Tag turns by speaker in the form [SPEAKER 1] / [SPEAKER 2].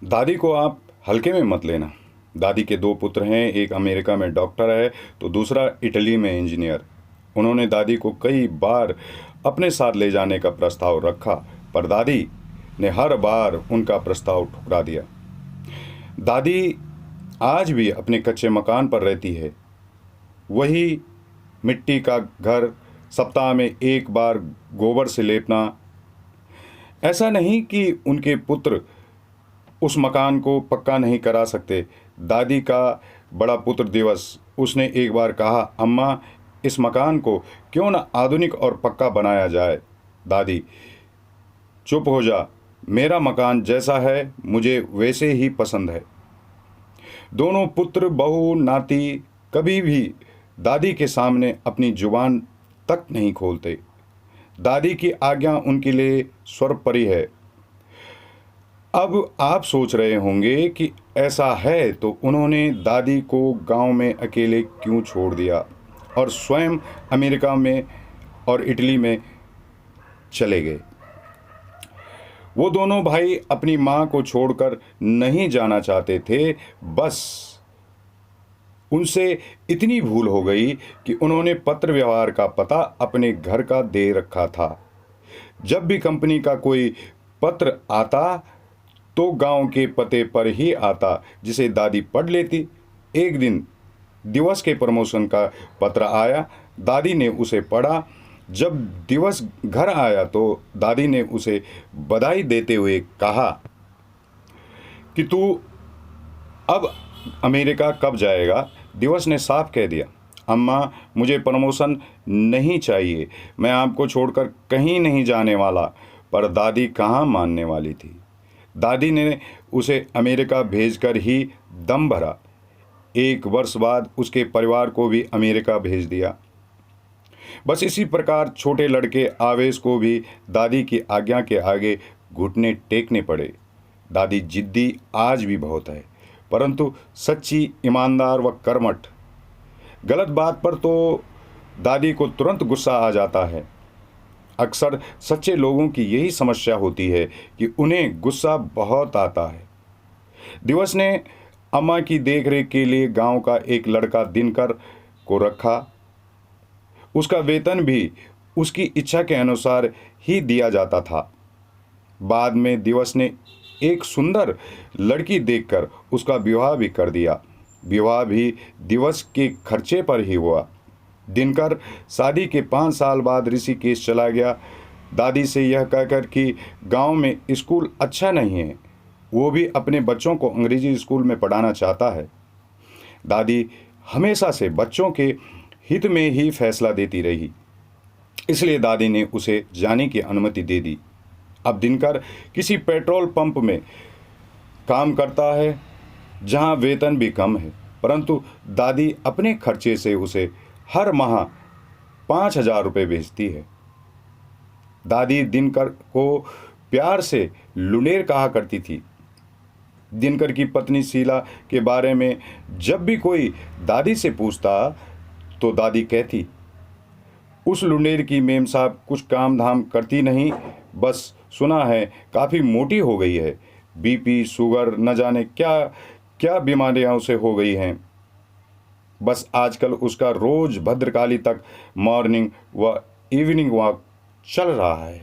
[SPEAKER 1] दादी को आप हल्के में मत लेना। दादी के दो पुत्र हैं, एक अमेरिका में डॉक्टर है तो दूसरा इटली में इंजीनियर। उन्होंने दादी को कई बार अपने साथ ले जाने का प्रस्ताव रखा, पर दादी ने हर बार उनका प्रस्ताव ठुकरा दिया। दादी आज भी अपने कच्चे मकान पर रहती है, वही मिट्टी का घर, सप्ताह में एक बार गोबर से लेपना। ऐसा नहीं कि उनके पुत्र उस मकान को पक्का नहीं करा सकते। दादी का बड़ा पुत्र दिवस, उसने एक बार कहा, अम्मा इस मकान को क्यों न आधुनिक और पक्का बनाया जाए। दादी, चुप हो जा, मेरा मकान जैसा है मुझे वैसे ही पसंद है। दोनों पुत्र बहू नाती कभी भी दादी के सामने अपनी जुबान तक नहीं खोलते। दादी की आज्ञा उनके लिए स्वर्ग परी है। अब आप सोच रहे होंगे कि ऐसा है तो उन्होंने दादी को गांव में अकेले क्यों छोड़ दिया और स्वयं अमेरिका में और इटली में चले गए। वो दोनों भाई अपनी मां को छोड़कर नहीं जाना चाहते थे, बस उनसे इतनी भूल हो गई कि उन्होंने पत्र व्यवहार का पता अपने घर का दे रखा था। जब भी कंपनी का कोई पत्र आता तो गांव के पते पर ही आता, जिसे दादी पढ़ लेती। एक दिन दिवस के प्रमोशन का पत्र आया, दादी ने उसे पढ़ा। जब दिवस घर आया तो दादी ने उसे बधाई देते हुए कहा कि तू अब अमेरिका कब जाएगा। दिवस ने साफ कह दिया, अम्मा मुझे प्रमोशन नहीं चाहिए, मैं आपको छोड़कर कहीं नहीं जाने वाला। पर दादी कहाँ मानने वाली थी। दादी ने उसे अमेरिका भेजकर ही दम भरा। 1 वर्ष बाद उसके परिवार को भी अमेरिका भेज दिया। बस इसी प्रकार छोटे लड़के आवेश को भी दादी की आज्ञा के आगे घुटने टेकने पड़े। दादी जिद्दी आज भी बहुत है, परंतु सच्ची, ईमानदार व कर्मठ। गलत बात पर तो दादी को तुरंत गुस्सा आ जाता है। अक्सर सच्चे लोगों की यही समस्या होती है कि उन्हें गुस्सा बहुत आता है। दिवस ने अम्मा की देखरेख के लिए गांव का एक लड़का दिनकर को रखा। उसका वेतन भी उसकी इच्छा के अनुसार ही दिया जाता था। बाद में दिवस ने एक सुंदर लड़की देखकर उसका विवाह भी कर दिया। विवाह भी दिवस के खर्चे पर ही हुआ। दिनकर शादी के 5 साल बाद ऋषिकेश चला गया, दादी से यह कहकर कि गांव में स्कूल अच्छा नहीं है, वो भी अपने बच्चों को अंग्रेजी स्कूल में पढ़ाना चाहता है। दादी हमेशा से बच्चों के हित में ही फैसला देती रही, इसलिए दादी ने उसे जाने की अनुमति दे दी। अब दिनकर किसी पेट्रोल पंप में काम करता है जहां वेतन भी कम है, परंतु दादी अपने खर्चे से उसे हर माह 5,000 रुपये भेजती है। दादी दिनकर को प्यार से लुनेर कहा करती थी। दिनकर की पत्नी शीला के बारे में जब भी कोई दादी से पूछता तो दादी कहती, उस लुनेर की मेम साहब कुछ काम धाम करती नहीं, बस सुना है काफ़ी मोटी हो गई है, बीपी शुगर न जाने क्या क्या बीमारियां उसे हो गई हैं। बस आजकल उसका रोज भद्रकाली तक मॉर्निंग व इवनिंग वॉक चल रहा है।